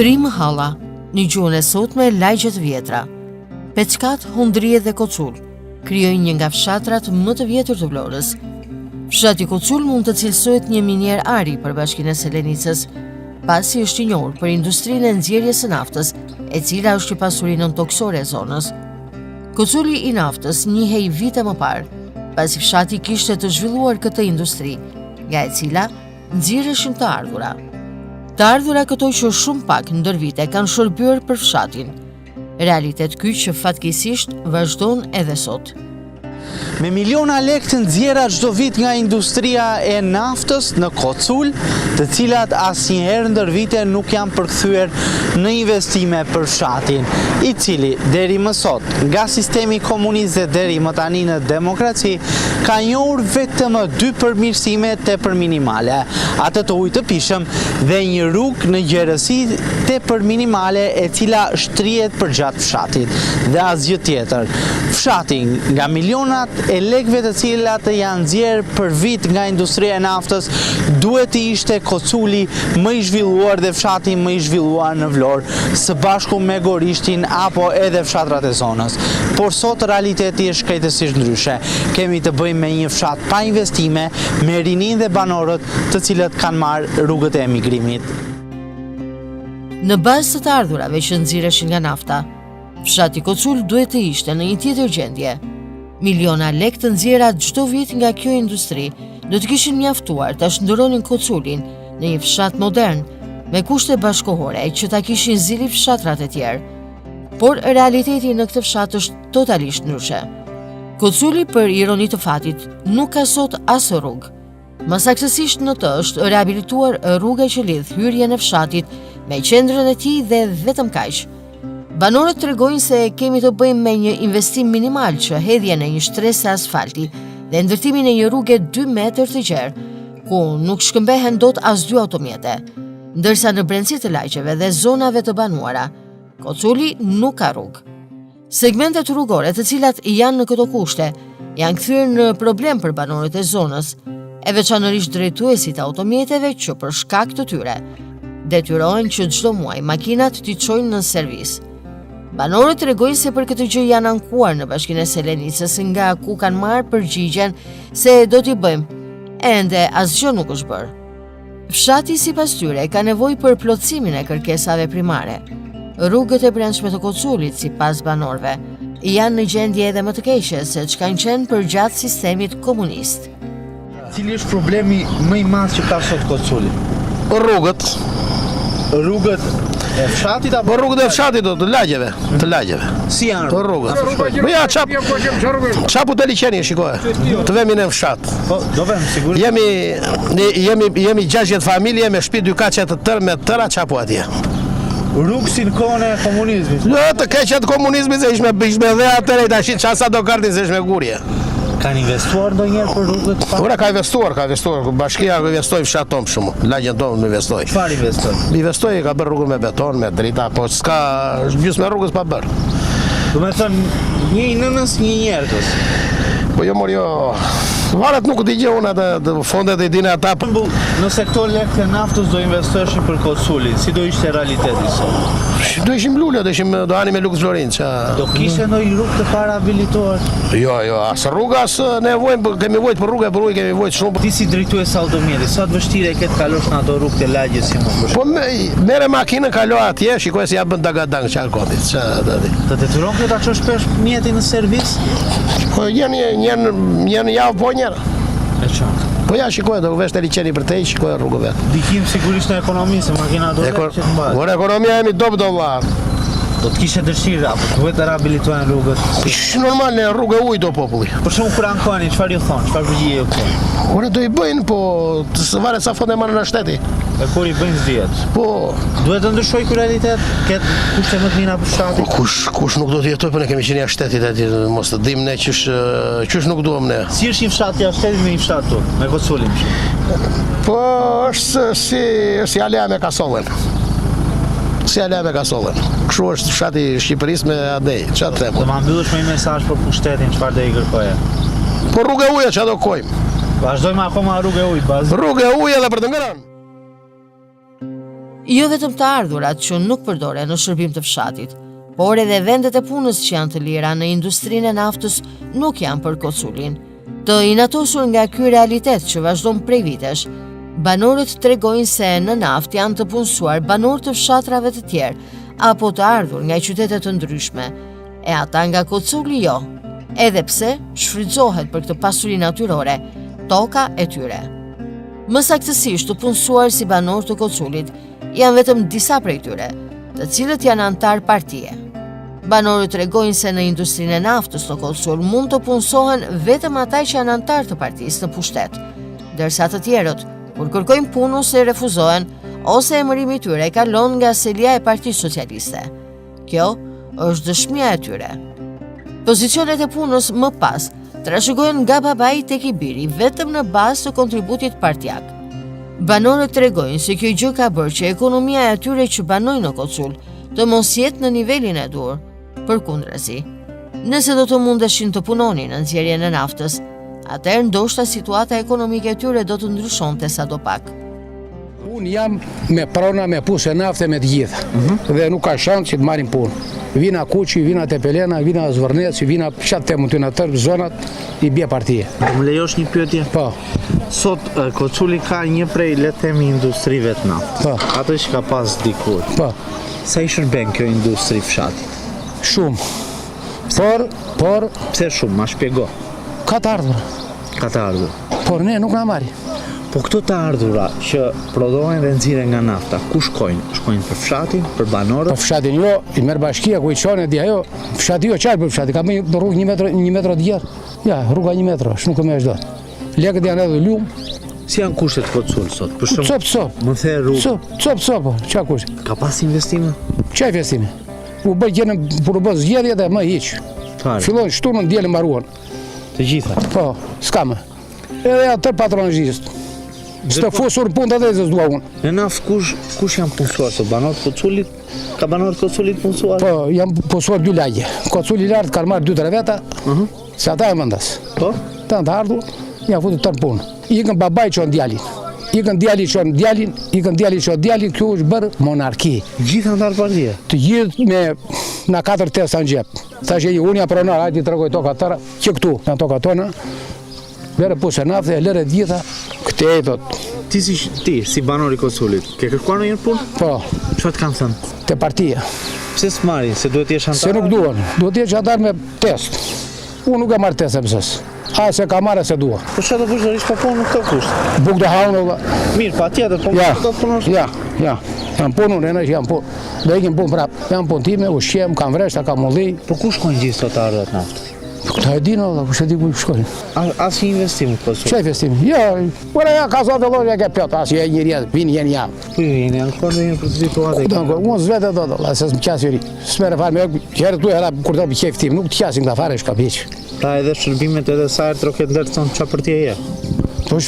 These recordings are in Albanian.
Trim halla, një gjuhën e sotme lagjet vjetra. Peçkat, Hundrije dhe Kocull krijojnë një nga fshatrat më të vjetër të Vlorës. Fshati Kocull mund të cilësohet një minier ari për bashkinë e Selenicës, pasi është i njohur për industrinë e nxjerrjes së naftës, e cila është pasurinën toksore e zonës. Koculli i naftës njihej vite më parë, pasi fshati kishte të zhvilluar këtë industri, nga e cila nxjerreshin të ardhura. Të ardhura këto që shumë pak ndër vite kanë shërbyer për fshatin. Realitet ky që fatkeqësisht vazhdon edhe sot. Me miliona lekë të nxjerra çdo vit nga industria e naftës në Kocull, të cilat asnjëherë ndër vite nuk janë përkthyer në investime për fshatin, i cili deri më sot, nga sistemi komunist dhe deri më tani në demokraci, ka njohur vetëm 2 përmirësime tepër minimale, atë të ujë të pishëm dhe një rrugë në gjerësi tepër minimale e cila shtrihet përgjatë fshatit dhe asgjë tjetër. Fshati nga milionat e lekëve të cilat janë nxjerrë për vit nga industria e naftës duhet të ishte Koculli më i zhvilluar dhe fshati më i zhvilluar në Vlorë, së bashku me Gorishtin apo edhe fshatrat e zonës. Por sot realiteti është krejtësisht ndryshe. Kemi të bëjmë me një fshat pa investime, me rinin dhe banorët të cilët kanë marrë rrugët e emigrimit. Në bazë të ardhurave që nxirreshin nga nafta, fshati Kocull duhet të ishte në një tjetër gjendje. Miliona lekë të nxjerra çdo vit nga kjo industri do të kishin mjaftuar ta shndërronin Kocullin në një fshat modern me kushte bashkëkohore që ta kishin zili fshatrat e tjerë. Por realiteti në këtë fshat është totalisht ndryshe. Koculli, për ironi të fatit, nuk ka sot as rrugë. Më saktësisht në të është rehabilituar rruga që lidh hyrjen e fshatit me qendrën e tij dhe vetëm kaq. Banorët tregojnë se kemi të bëjmë me një investim minimal që hedhjen e një shtrese asfalti dhe ndërtimin e një rruge 2 metër të gjerë, ku nuk shkëmbehen dot as 2 automjete, ndërsa në brendësi të lagjeve dhe zonave të banuara, Koculli nuk ka rrugë. Segmentet rrugore të cilat janë në këto kushte janë kthyer në problem për banorët e zonës, e veçanërisht drejtuesit e automjeteve që për shkak të tyre detyrohen që çdo muaj makinat t'i çojnë në servis. Banorët tregojnë se për këtë gjë janë ankuar në bashkinë e Selenicës, nga ku kanë marrë përgjigjen se do t'i bëjmë, ende asgjë nuk është bërë. Fshati sipas tyre ka nevojë për plotësimin e kërkesave primare. Rrugët e brendshme të Kocullit, sipas banorëve, janë në gjendje edhe më të keqe se ç'kanë qenë përgjatë sistemit komunist. Cili është problemi më i madh që ka sot Koculli? Rrugët. Rrugët e fshatit apo rrugët e fshatit të lagjeve, Si janë rrugët? Po ja çapu të liçeni, shikoj. Të vemi në fshat. Po, do vëm sigurisht. Jemi 60 familje me shtëpi 2 kaçe të tërë me tëra çapu atje. Rrugë si në kohën e komunizmit. Jo, të keqet komunizmit se ishme dhe atëre tash çasa do kartin se është me gurje. Kanë investuar ndonjëherë për rrugët pa? Ora ka investuar. Bashkia investoi fshat tonë shumë. Lagjen tonë investoi. Çfarë investoi? Investoi, ka bërë rrugën me beton, me drita, po s'ka gjysmë rrugës pa bërë. Do të thënë një nënës, një njerëz. Po jo mor jo. Varet nuk di gjë unë atë fondet e dinë ata. Nëse këto lekë të naftës do investoheshin për Kocullin, si do ishte realiteti sot? Do ishim lule, do hani me Lux Florin. Do kishte ndonjë rrugë të parahabilituar? Jo, as rruga as nevojë, kemi vojt për rrugë, kemi vojt shumë. Ti si drejtues automjeti, sa të vështirë e ke të kalosh në ato rrugë të lagjes si më? Po merre makinën, kalo atje, shikoj se ja bën dagadang çfarë kodit. Të detyron këto ta çosh pesh mjetin në servis? Po janë javë po njëra. E çon. Po ja shikoj, do vesh të liçeni për te, shikoj rrugën vet. Dikim sigurisht në ekonomi se makina do të që të mbahet. Por ekonomia jemi top do valla. Do të kishe dëshirë apo duhet të rehabilitojnë rrugët? Normal në rrugë ujë do populli. Për shkak kur ankonin, çfarë ju thon? Çfarë përgjigje ju thon? Ora do i bëjnë, po të varet sa fonde marrën në shteti. E kur i bëjnë zgjedhjet. Po, duhet të ndryshoj ky realitet, ketë kushte më të mira për fshatin. Kush nuk do të jetojë, po ne kemi qenë jashtë shtetit aty, mos të dimë ne çysh nuk duam ne. Si është një fshat jashtë shtetit me një fshat tu, me Kocullin? Po është si Alea me Kasollën. Kështu është fshati i Shqipërisë me Adej. Çfarë them? Do ma mbyllësh me një mesazh për pushtetin, çfarë do i kërkoje? Po rrugë ujë çfarë do kojmë? Vazhdojmë akoma rrugë ujë, bazë. Rrugë ujë edhe për të ngrënë. Jo vetëm të ardhurat që nuk përdore në shërbim të fshatit, por edhe vendet e punës që janë të lira në industrinë e naftës nuk janë për Koculin. Të inatosur nga ky realitet që vazhdon prej vitesh, banorët tregojnë se në naft janë të punësuar banorë të fshatrave të tjerë apo të ardhur nga qytete të ndryshme, e ata nga Koculi jo, edhe pse shfrytëzohet për këtë pasuri natyrore, toka e tyre. Më saktësisht të punësuar si banorë të Koculit janë vetëm disa prej tyre, të cilët janë antar partie. Banorët tregojnë se në industrinë e naftës në Kocul mund të punësohen vetëm ata që janë antar të partisë në pushtet, ndërsa të tjerët, kur kërkojnë punë ose refuzohen, ose emërimi i tyre kalon nga selia e Partisë Socialiste. Kjo është dëshmia e tyre. Pozicionet e punës më pas trashëgohen nga babai tek i biri vetëm në bazë të kontributit partjak. Banorët tregojnë se kjo gjë ka bërë që ekonomia e atyre që banojnë në Kocul të mos jetë në nivelin e dur. Përkundrazi, nëse do të mundeshin të punonin në nxjerrjen e naftës, atëherë ndoshta situata ekonomike e tyre do të ndryshonte sadopak. Unë jam me prona, me pusë nafte, me të gjitha. Dhe nuk ka shansë që të marrim punë. Vina Kuqi, vina Tepelena, vina Zvërneci, vina qatë të mund të në tërë zonat i bje partije. Më lejosh një pyetje? Po. Sot Koculi ka një prej le të themi industrive të naftë. Po. Ato që ka pas dikur. Po. Sa i shërben kjo industri fshatit? Shumë. Por... Pse shumë? Ma shpjego. Ka të ardhur. Ka të ardhur. Por ne nuk na marri. Po këto të ardhura që prodhohen dhe nxirren nga nafta, ku shkojnë? Shkojnë për fshatin, për banorët? Për fshatin jo, i merr bashkia ku i çonë di ajo. Fshati jo çfarë për fshati, ka më rrugë 1 metër djerë. Ja, rruga 1 metër, nuk më është dot. Lekët janë edhe lum. Si janë kushtet Kocul sot? Për shemb, Cop. më the rrugë. Cop, çka kush? Ka pas investime? Çfarë investime? U bë gjën për u bë zgjedhje dhe më hiç. Fare. Fillon shtunën dielën mbaruan. Të gjitha. Po, s'kam. Edhe atë patronazhist. S'të fusur punë edhe se s'dua unë. Në naft kush janë punësuar sot? Banorët Koculit? Ka banorët Koculit punësuar? Po, jam punësuar 2 lagje. Koculi lart ka marrë 2-3 veta. Se ata e mendas. Po? Ta të ardhur, ja futu tërë punë. Ikën babai çon djalin. Ikën djali çon djalin, ikën djali çon djalin, kjo është bërë monarki. Gjithë antar partie. Të gjithë me na 4 testa në xhep. Thashë unë jam pronar, hajde tregoj toka tëra, që këtu, janë toka tona. Lere pusë nafte, lere gjitha, këte e thot. Ti si banor i Koculit, ke kërkuar ndonjë punë? Po, Çfarë të kanë thënë? te partia. Pse s'marrin? Se duhet të jesh antar? Se nuk duan, duhet të jesh antar me test. Unë nuk e marr test e pësës. A se ka marrë se dua. Po çfarë do bësh do rish pa punë në këtë kusht? Buk do haun olla. Mirë, patjetër, po Ja, do të punosh. ja. Jam punë, unë jam punë. Do ikim punë prap. Jam punë time, ushqem, kam vreshta, kam mulli. Po ku shkojnë gjithë këto të ardhurat naftës? Këta e dinë olla, kush e di ku shkojnë. Asnjë investim në Kocull. Çfarë festimi? Jo, ora ja ka zotë lloja ke plot, as je njëri, vinë jeni jam. Po jeni ankoh në një për situatë. Unë zvetë do, se s'm qasë yri. S'merë fare me herë tu era kur do bëj tim, nuk të qasin këta fare shka biç. Pra edhe shërbimet edhe sa herë troket ndërton çfarë partie je? Po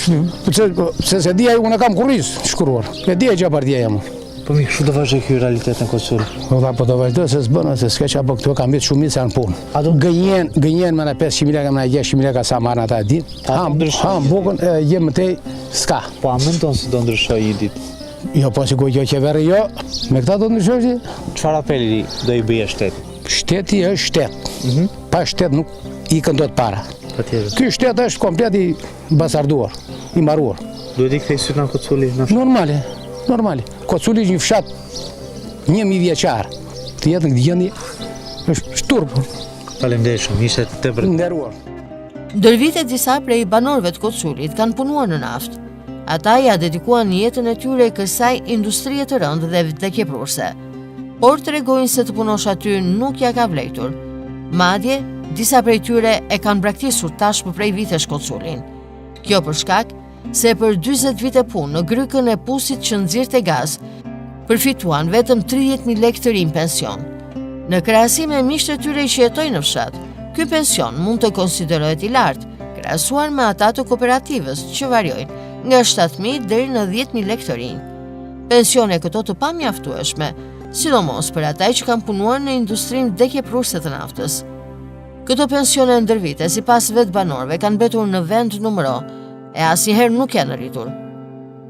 se di ai unë kam kurriz shkruar. E di çfarë partia jam. Po mirë, shu do vazhdoj ky realitet në Kocull. Po do vazhdoj se s'bën se s'ka çfarë këtu kam bit shumë janë punë. A do gënjen me na 500.000 lekë, me na 600.000 lekë sa marrën ata ditë. Ham bukën jem më tej s'ka. Po a mendon se do ndryshoj një ditë? Jo, po sikur jo qeveri jo, me këta do ndryshosh ti? Çfarë apeli do i bëje shteti? Shteti është shtet. Pa shtet nuk ikën dot para. Patjetër. Ky shtet është komplet i basarduar, i mbaruar. Duhet i kthej syt në Koculi në Normale. Koculi është një fshat 1000 vjeçar. Të jetë në këtë gjendje është shturp. Faleminderit shumë, ishte tepër Nderuar. Ndër vite disa prej banorëve të Koculit kanë punuar në naftë. Ata ja dedikuan jetën e tyre kësaj industrie të rëndë dhe vdekjeprurse. Por tregojnë se të punosh aty nuk ja ka vlejtur. Madje, disa prej tyre e kanë braktisur tashmë prej vitesh Koculin. Kjo për shkak se për 40 vite punë në grykën e pusit që nxirrte gaz, përfituan vetëm 30.000 lekë të rinj pension. Në krahasim me miqtë e tyre që jetojnë në fshat, ky pension mund të konsiderohet i lartë, krahasuar me ata të kooperativës që variojnë nga 7.000 deri në 10.000 lekë të rinj. Pensione këto të pamjaftueshme, sidomos për ata që kanë punuar në industrinë vdekjeprurse të naftës. Këto pensione ndër vite, sipas vetë banorëve, kanë mbetur në vend numëro, e asnjëherë nuk janë rritur.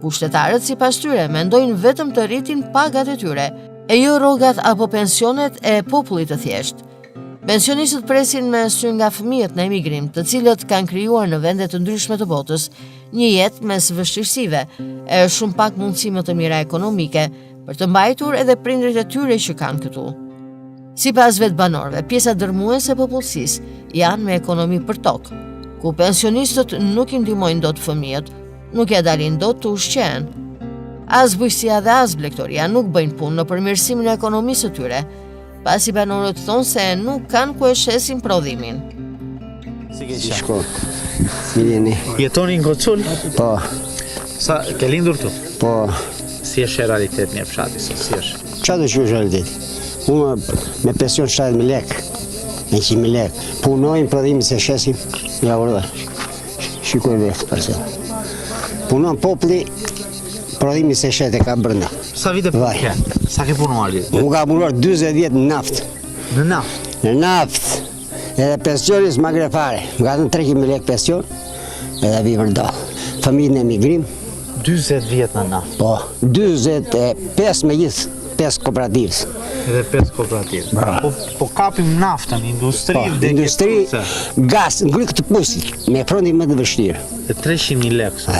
Pushtetarët sipas tyre mendojnë vetëm të rritin pagat e tyre, e jo rrogat apo pensionet e popullit të thjeshtë. Pensionistët presin me sy nga fëmijët në emigrim, të cilët kanë krijuar në vende të ndryshme të botës një jetë mes vështirësive e shumë pak mundësime të mira ekonomike për të mbajtur edhe prindrit e tyre që kanë këtu. Sipas vetë banorëve, pjesa dërmuese e popullsisë janë me ekonomi për tokë, ku pensionistët nuk i ndihmojnë dot fëmijët, nuk ja dalin dot të ushqehen. As bujqësia dhe as blegtoria nuk bëjnë punë në përmirësimin e ekonomisë së tyre, pasi banorët thonë se nuk kanë ku e shesin prodhimin. Si ke Shko, Miljeni. Jetoni në Kocul? Po, Sa ke lindur tu? po, Si është realiteti në fshati, si është? qa do që është realiteti? Unë me pension 70.000 lek, 100.000 lek, punojnë prodhimin se shesim, ja urda, shikoj vetë përse. Punon popli, prodhimin se shet e ka brënda. Sa vite Vaj. ke? Sa ke punuar? Unë ka punuar 20 vjetë në naftë. Në naftë. Në naftë, edhe pensionis ma grefare. Më ka të 300.000 lek pension, edhe vi vërdal. Familjen e emigrim, 40 vjet në naftë. po, 25 me gjithë, 5 kooperativës. Edhe 5 kooperativë. Po kapim naftën, industri, Po, industri, gas, ngryk të pusit, me frontin më të vështirë. E 300.000 lekë.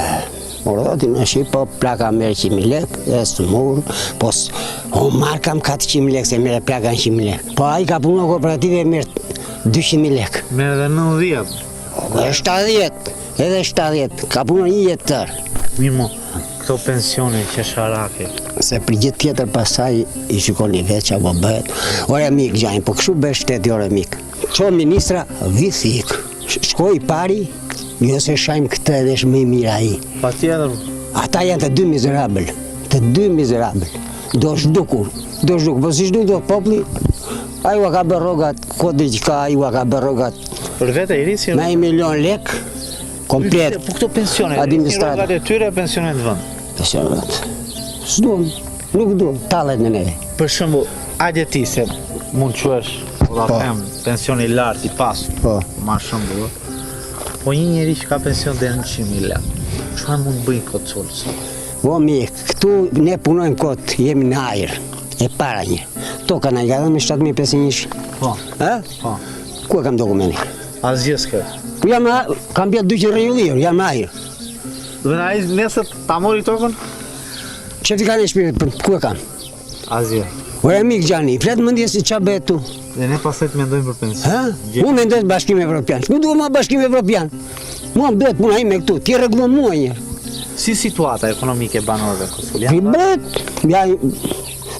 Ordoti në Shqipë, po plaka merë 100.000 lek, e së murë, po marë kam 400.000 lek, se merë plaka në 100.000 lek. Po a i ka punu kooperative e merë 200.000 lek. Merë dhe 90. Edhe 70, edhe 70, ka punu një jetë tërë. Mirë mo, këto pensione qesharake. Se për gjithë tjetër pasaj i shikoni vetë që apo bëhet. Ore mik gjajnë, po kështu bëhet shteti ore mik. Qo ministra, vithi ik. Shkoj pari, jo se shajmë këtë edhe është më i mira i. Pa tjetër, Ata janë të dy mizerabël, të dy mizerabël. Do shdukur, po si shdukur do popli, a ju a ka bërë rogat, kodri që ka, a ju a ka bërë rogat, për vete i risi, me 1 milion lek, komplet. po këto pensione, Administrator. rogat e tyre, pensionet të vënd. Pensionet. S'duam, nuk duam, talet në neve. Për shembull, hajde ti se mund quhesh, po ta them, pensioni i lartë i pasur. Po. Ma shembull. Po një njeri që ka pension deri në 100.000 lekë. Çfarë mund bëj Koculës? O mik, këtu ne punojmë kot, jemi në ajër, e para një. Toka na i ka dhënë me 7.500. Po. Ha? Po. Ku e kam dokumentin? Asgjë s'ke. Po kam bjerë 200 rejullir, jam në ajër. Do na ai nesër ta mori tokën? Që ti ka në shpirit, ku e kam? Asgjë. Ore mik Gjani, flet mëndje si qa bëhet tu. Dhe ne pastaj të mendojmë për pension. Ha? Unë mendoj të Bashkim Evropian. Shku duhet ma Bashkim Evropian. Mua më bëhet puna ime këtu, ti rregullon mua një. Si situata ekonomike e banorëve në Kosovë? Ti bëhet, ja,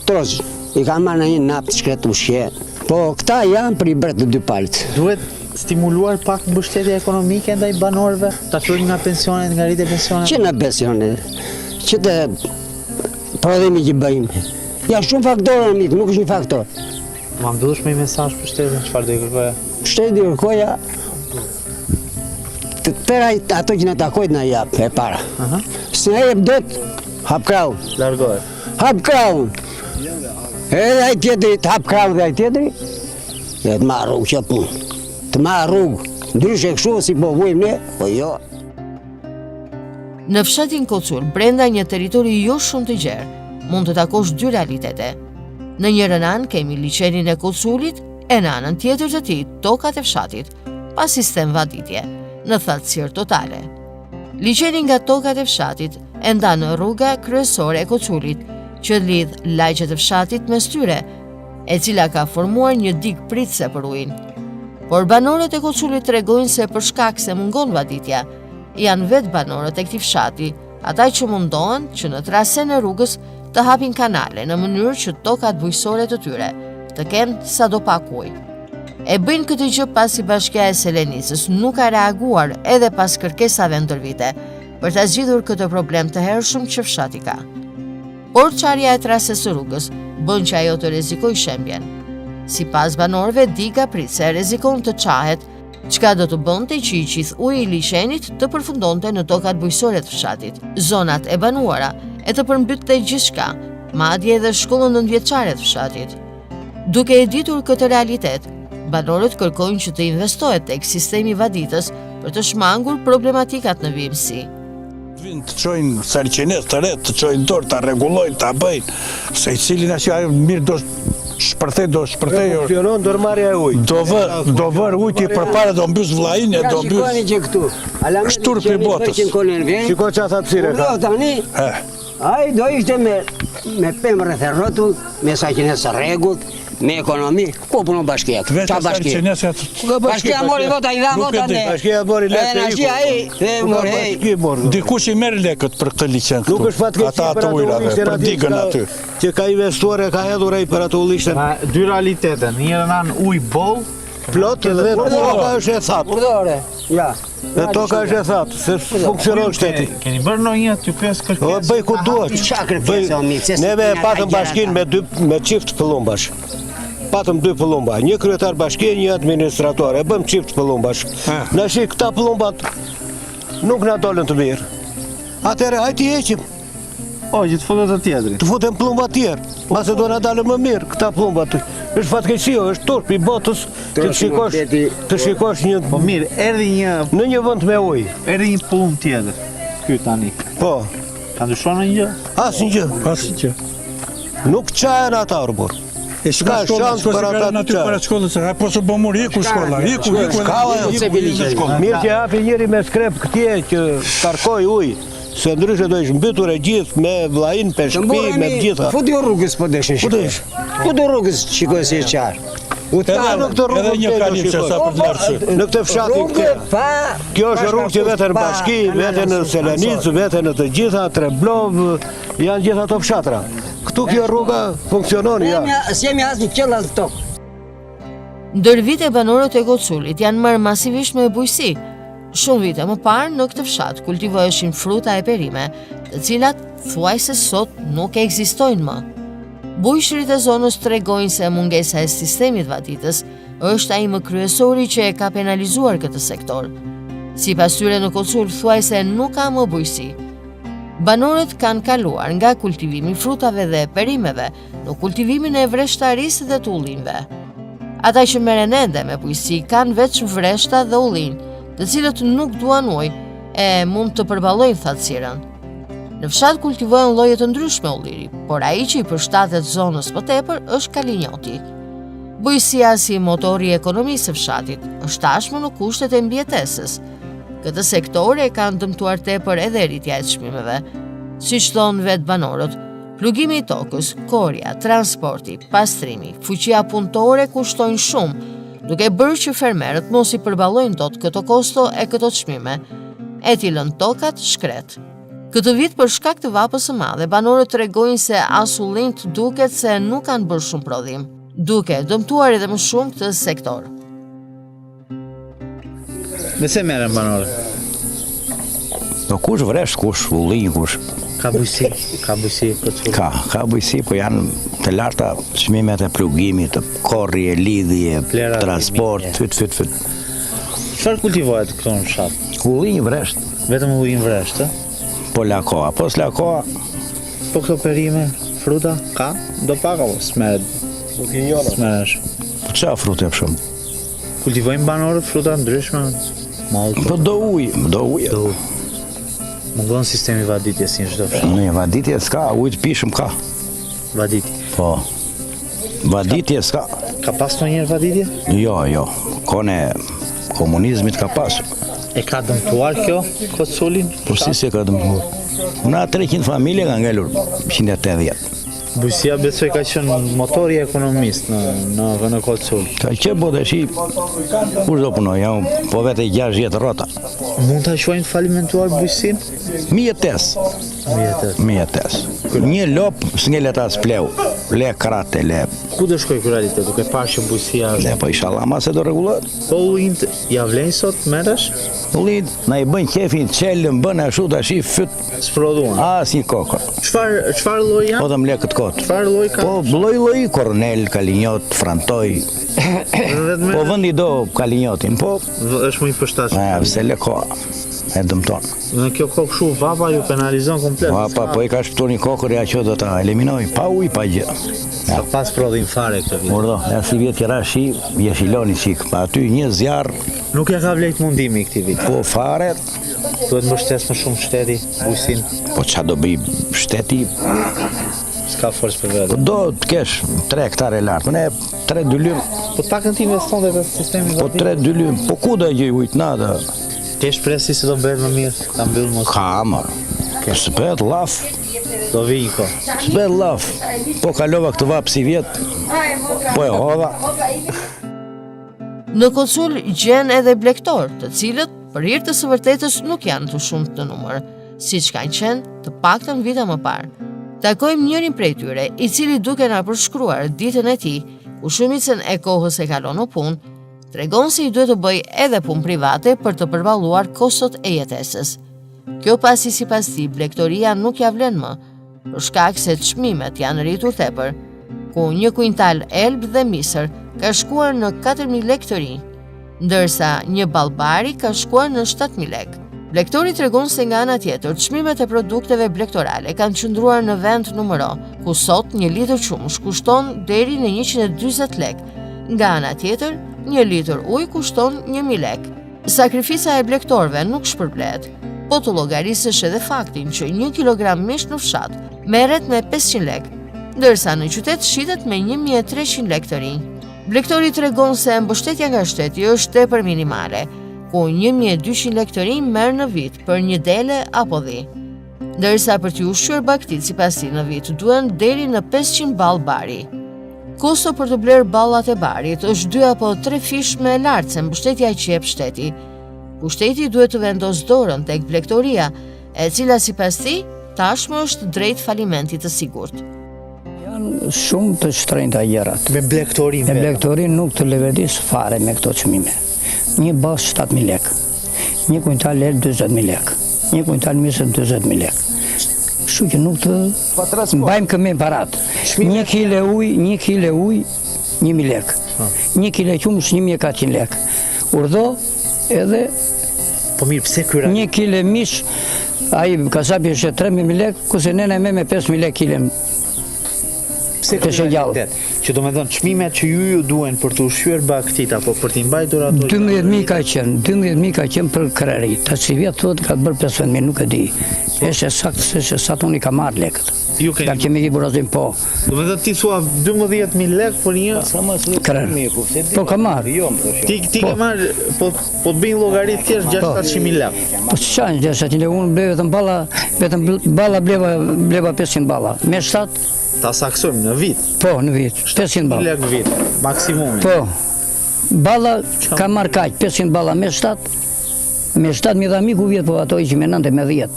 troz, i ka marrë në një napë të shkretë ushje. Po këta janë për i bret të dy palët. Duhet stimuluar pak mbështetja ekonomike ndaj banorëve, ta fillojmë nga pensionet, nga rritja e pensioneve. Që në pensionet, që të prodhimi që bëjmë. Ja shumë faktorë, mik, nuk është një faktor. Ma më duhesh me një mesazh për shtetin, çfarë do i kërkoja? Shteti i kërkoja të tëra ato që në takojt në japë, e para. Se në jep dot, hap kraun. Largohet. Hap kraun. Edhe ai tjetëri të hap kraun dhe ai tjetëri, dhe të marrë rrugë që punë. Të marrë rrugë. Ndryshe kështu si po vujmë ne, po jo. Në fshatin Kocul, brenda një territori jo shumë të gjerë, mund të takosh dy realitete. Në njërën anë kemi liçenin e Koculit, e në anën tjetër të tij tokat e fshatit, pa sistem vaditje, në thatësirë totale. Liçeni nga tokat e fshatit e ndan rruga kryesore e Koculit, që lidh lagjet e fshatit mes tyre, e cila ka formuar një digë pritse për ujin. Por banorët e Koculit tregojnë se për shkak se mungon vaditja, janë vetë banorët e këtij fshati, ata që mundohen që në trasen e rrugës të hapin kanale në mënyrë që tokat bujqësore të tyre të kenë sado pak ujë. E bëjnë këtë gjë pasi Bashkia e Selenisës nuk ka reaguar edhe pas kërkesave ndër vite për ta zgjidhur këtë problem të hershëm që fshati ka. Por çarja e trases së rrugës bën që ajo të rrezikojë shembjen. Sipas banorëve, diga pritse rrezikon të çahet, çka do të bënte që i qith uji i liçenit të përfundonte në tokat bujqësore të fshatit, zonat e banuara, e të përmbytte gjithçka, madje edhe shkollën 9-vjeçare të fshatit. Duke e ditur këtë realitet, banorët kërkojnë që të investohet tek sistemi vaditës për të shmangur problematikat në vimësi. vinë të çojnë sarqenes të re, të çojnë dorë, ta rregullojnë, ta bëjnë. Se i cili na që ajo mirë do shpërthej. Funksionon dorëmarrja e ujit. Do vër ujti përpara do mbys vllajin e do mbys. Shikoni që këtu. Shturpi i botës. Shiko çfarë hapësire ka. Tani, ai do ishte me pemë rreth e rrotull, me sarqenes së rregullt, me ekonomi. Ku punon bashkia? Qa bashkia? Bashkia mori vota, i dha vota ne. Bashkia mori lekë. Nasia ai, mori. Dikush i merr lekët për këtë liçen këtu. Nuk është fatkeqësi ata ato ujrave, për digën aty. Që ka investuar e ka hedhur ai për ato ullishten. Dy realitete, njërën anë ujë boll, Plot dhe toka është e thatë. Urdhore, ja. Dhe toka është e thatë, se funksionon shteti. keni bërë ndonjë aty pesë kërkesë? Bëj ku duhet. Neve e patëm bashkinë me çift pëllumbash. Patëm 2 pëllumba, një kryetar bashkie, një administrator, e bëm çift pëllumbash. Në shi këta pëllumbat nuk na dolën të mirë. Atëherë hajti heqim, O, që të fundet të tjetëri. të futem pëllumba tjerë, mase do na dalën më mirë këta pëllumbat. Është fatkeqësi, është turp i botës të shikosh një Po mirë, erdhi në një vend me ujë. një pullum tjetër. Ky tani. Po, Ka ndryshuar në një? asnjë. Nuk qahen ata orbor. E shka shkolla, për ata të çaj. para shkollës, apo së bomur iku shkolla, iku. Mirë që hapi njëri me skrep këtje që tarkoj ujë, se ndryshe do ishë mbytur e gjithë me vllajin, me shtëpi, me gjitha. Futi rrugës po deshin shikoj. Futi rrugës shikoj si e qarë. Edhe një kalim që sa për të lartësy. Në këtë fshatin këtë. Kjo është rrugë që vete në Bashki, vete në Selenicë, vete në të gjitha, Treblov, janë gjitha ato fshatra. Këtu kjo rruga funksionon, ja. S'jemi asnjë qell as tokë. Ndër vite banorët e Koculit janë marrë masivisht me bujqësi. Shumë vite më parë në këtë fshat kultivoheshin fruta e perime, të cilat thuajse sot nuk ekzistojnë më. Bujshrit e zonës tregojnë se mungesa e sistemit vaditës është ai më kryesori që e ka penalizuar këtë sektor. Sipas tyre në Kocul thuajse nuk ka më bujqësi. Banorët kanë kaluar nga kultivimi frutave dhe perimeve në kultivimin e vreshtarisë dhe të ullinjve. Ata që merren ende me bujqësi kanë veç vreshta dhe ullin, të cilët nuk duan ujë e mund të përballojnë thatësirën. Në fshat kultivohen lloje të ndryshme ulliri, por ai që i përshtatet zonës më tepër është kalinjoti. Bujqësia si motori i ekonomisë së fshatit është tashmë në kushtet e mbijetesës. Këtë sektor e kanë dëmtuar tepër edhe rritja e çmimeve. Siç thonë vetë banorët, plugimi i tokës, korja, transporti, pastrimi, fuqia punëtore kushtojnë shumë, duke bërë që fermerët mos i përballojnë dot këto kosto e këto çmime, e t'i lënë tokat shkret. Këtë vit për shkak të vapës së madhe, banorët tregojnë se as ullint duket se nuk kanë bërë shumë prodhim, duke dëmtuar edhe më shumë këtë sektor. Me se merren banorët? Po kush vresh, kush ullin, kush. Ka bujqësi Kocul. Ka bujqësi, po janë të larta çmimet e plugimit, të korrje, lidhje, transport, fyt. Çfarë kultivohet këtu në fshat? Ullin vresht. Vetëm ullin vresht, ë? Po lakoa, po s'lakoa. Po këto perime, fruta, ka? Do pak apo s'merret? S'merresh. Po qa frute për shumë? Kultivojnë banorët fruta ndryshme? Po do ujë. Mungon sistemi vaditjes si në çdo fshat. Në vaditje s'ka, ujë të pishëm ka. Vaditje. Po. Vaditje s'ka. Ka pas ndonjëherë vaditje? Jo. Kone komunizmit ka pasur. E ka dëmtuar kjo Koculin? Po si ka dëmtuar? Na 300 familje ka ngelur 180. Bujqësia besoj ka qenë motori i ekonomisë në Kocul. Ka që po të shi, kur do punoj, jam po vete 60 rrota. Mund ta quajnë falimentuar bujqësinë? Mjetes. Një lop s'ngelet as pleu, le krate, le. Ku do shkoj ky realitet, duke parë që bujqësia është? Le po inshallah ma se do rregullohet. Po ullint ja vlen sot merresh? Ullin na i bën qefin, çelën bën ashtu tash fyt. S'prodhuan. Asnjë kokë. Çfarë lloj janë? Po të mle këtë kot. Çfarë lloj ka? Po lloj, kornel, kalinjot, frantoj. Po vendi do kalinjotin, po. Është më i përshtatshëm. Se le koha. e dëmton. Në kjo kohë kështu vapa ju penalizon komplet. Pa, po i ka shpëtur një kokër ja që do ta eliminoj, pa ujë, pa gjë. Sa pas prodhin fare këtë vit. Urdo, ja si vjet tjera shi, jeshiloni qik, pa aty një zjarr, Nuk ja ka vlejt mundimi këtij vit. po fare, Duhet mbështes më shumë shteti, bujqësinë. po qa do bëj shteti, S'ka forcë për vetë. do të kesh 3 hektare lartë, ne 3-2 lym, Po takën ti investonte te sistemi po 3-2 lym, po ku do e gjej ujtë nada? Ke shpresi se do bëhet më mirë, ta mbyll mos. Ka, ma, së bëhet laf, Do vi ko. së bëhet laf, po kalova këtë vapë si vjetë, po e hodha. Në Kocul gjen edhe blektor, të cilët për hir të së vërtetës nuk janë të shumtë në numër, siç kanë qenë të paktën vite më parë. Takojmë njërin prej tyre, i cili duke na përshkruar ditën e tij, ku shumicën e kohës e kalon në punë, tregon se i duhet të bëj edhe punë private për të përballuar kostot e jetesës. Kjo pasi sipas tij blektoria nuk ja vlen më, për shkak se çmimet janë rritur tepër, ku një kuintal elb dhe misër ka shkuar në 4.000 lek të rinj, ndërsa një ballbari ka shkuar në 7.000 lek. Blektori tregon se nga ana tjetër, çmimet e produkteve blektorale kanë qëndruar në vend numëro, ku sot një litër qumësh kushton deri në 140 lek. Nga ana tjetër, një litër ujë kushton 1.000 lek. Sakrifica e blektorëve nuk shpërblet, po të llogarisësh edhe faktin që 1 kilogram mish në fshat merret me 500 lek, ndërsa në qytet shitet me 1.300 lek të rinj. Blektori tregon se mbështetja nga shteti është tepër minimale, ku 1.200 lek të rinj merr në vit për një dele apo dhi. Ndërsa për t'i ushqyer baktit sipas tij në vit duhen deri në 500 ball bari. Kosto për të blerë ballat e barit është 2 apo 3 fish më e lartë se mbështetja që jep shteti. Ku shteti duhet të vendosë dorën tek blektoria, e cila sipas tij tashmë është drejt falimentit të sigurt. Janë shumë të shtrenjta gjërat. Me blektorin Me blektorin nuk të leverdis fare me këto çmime. Një bas 7.000 lek, një kuintal elë 20.000 lek, një kuintal misër 20.000 lek. Kështu që nuk të mbajmë këmbë parat. 1 kile uj, 1.000 lek. 1 kile qumësh 1.400 lek. Urdho edhe Po mirë, pse ky 1 kile mish, ai kasapi është 3.000 lek, kurse nena me 5.000 lek kilen. pse Të shëngjallë. Që do me thënë çmimet që ju duhen për të ushqyer baktit apo për t'i mbajtur ato. 12.000 ka qenë, 12.000 ka qenë për kreri. Ta që vjetë thotë ka bërë 15.000, nuk e di. Eshe saktë se sa unë i ka marrë lekët. Ju keni. Ka kemi i burazim po. Do me thënë ti thua 12.000 lek për një. Krer. Po ka marrë. Ti ke marrë, po të bëjnë llogarit thjesht 600.000 lek. Po që qanë 600 lek, unë ble vetëm balla bleva 500 balla. Me 7, Ta saksojmë në vit. po në vit, 500 balla. Lek në vit, maksimumi. Po, balla ka marrë kaq, 500 balla me 7 mi dha miku vjetë, po ato i që me 9 me 10.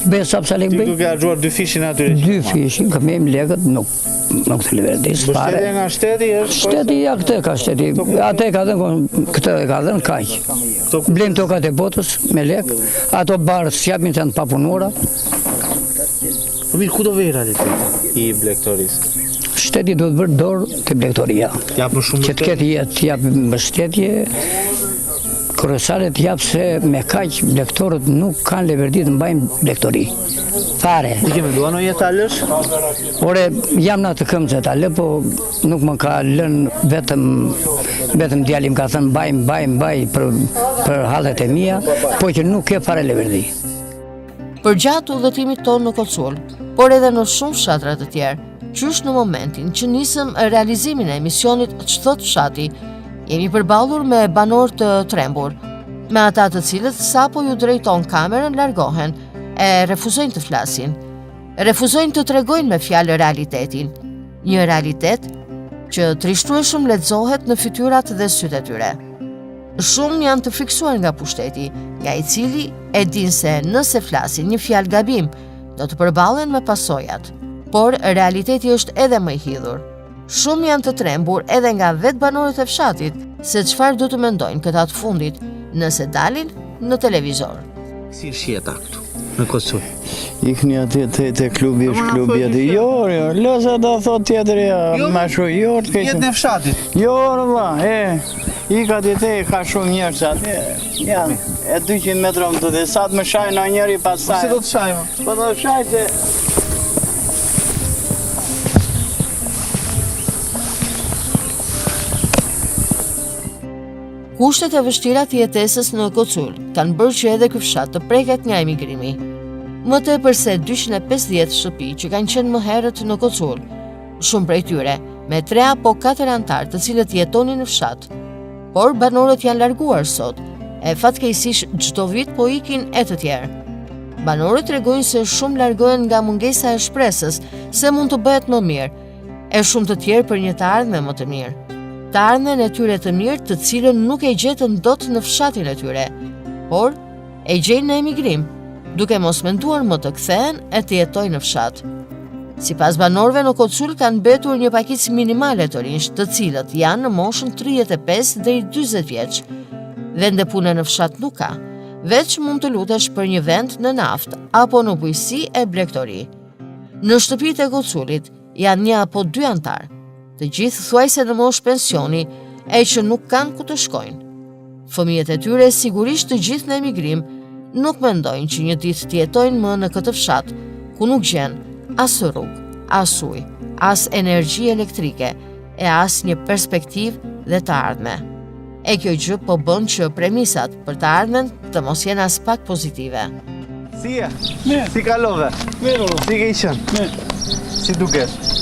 Bëjë sa lek Ti bëj? duke harxuar 2 fishin atyre. 2 fishin, ka me lekët, nuk të liverdis fare. Mbështetja nga shteti është. Shteti ja këtë ka shteti, ate ka dhenë, këtë e ka dhenë kaq. Blejmë tokat e botës me lek, ato barë s'japin të janë papunura. Po mirë, ku do vej realiteti i blektorisë? Shteti do të bërë dorë të blektoria. Jap më shumë Që të ketë jetë, jap mbështetje, kryesaret jap se me kaq blektorët nuk kanë leverdi të mbajnë blektori. Fare. Ti ke menduar në jetë alësh? Ore, jam në të këmë që ta lë, po nuk më ka lënë vetëm djalim ka thënë mbaj për hallet e mia, po që nuk ke fare leverdi. Përgjatë udhëtimit tonë në Kocul, por edhe në shumë fshatra të tjerë, qysh në momentin që nisëm realizimin e misionit Ç'thot thot fshati, jemi përballur me banor të trembur, me ata të cilët sapo ju drejton kamerën largohen, e refuzojnë të flasin, refuzojnë të tregojnë me fjalë realitetin, një realitet që trishtrueshëm lexohet në fytyrat dhe sytë e tyre. Shumë janë të friksuar nga pushteti, nga i cili e din se nëse flasin një fjalë gabim, do të përballen me pasojat. Por realiteti është edhe më i hidhur. Shumë janë të trembur edhe nga vetë banorët e fshatit, se çfarë do të mendojnë këta të fundit nëse dalin në televizor. Si shjeta këtu në Kocul? Ikni aty te klubi, është klubi aty. Jo, lësa da thot tjetër, ma shu, jo, Jetë në fshatit. Jo, valla, I ka dite, ka shumë njerëz atë. Janë, e 200 metra më të dhe, sa të më shajnë a njeri pas saj. Si do të shajmë? Po do të shajnë se... Kushtet e vështira të jetesës në Kocul kanë bërë që edhe ky fshat të preket nga emigrimi. Më tepër se 250 shtëpi që kanë qenë më herët në Kocul, shumë prej tyre me 3 apo 4 antar të cilët jetonin në fshat. Por banorët janë larguar sot, e fatkeqësisht çdo vit po ikin e të tjerë. Banorët tregojnë se shumë largohen nga mungesa e shpresës se mund të bëhet më mirë, e shumë të tjerë për një të ardhme më të mirë. Të ardhmen e tyre të mirë të cilën nuk e gjetën dot në fshatin e tyre, por e gjejnë në emigrim, duke mos menduar më të kthehen e të jetojnë në fshat. Sipas banorëve në Kocul kanë mbetur një pakicë minimale të rinj, të cilët janë në moshën 35 deri 40 vjeç. Vende pune në fshat nuk ka, veç mund të lutesh për një vend në naftë apo në bujqësi e blegtori. Në shtëpitë e Koculit janë 1 apo 2 antar, të gjithë thuajse në moshë pensioni e që nuk kanë ku të shkojnë. Fëmijët e tyre sigurisht të gjithë në emigrim nuk mendojnë që një ditë të jetojnë më në këtë fshat, ku nuk gjen as rrugë, as ujë, as energji elektrike e as një perspektivë dhe të ardhme. E kjo gjë po bën që premisat për të ardhmen të mos jenë as pak pozitive. Si e? Si kalove? Si ke qenë? Si duket?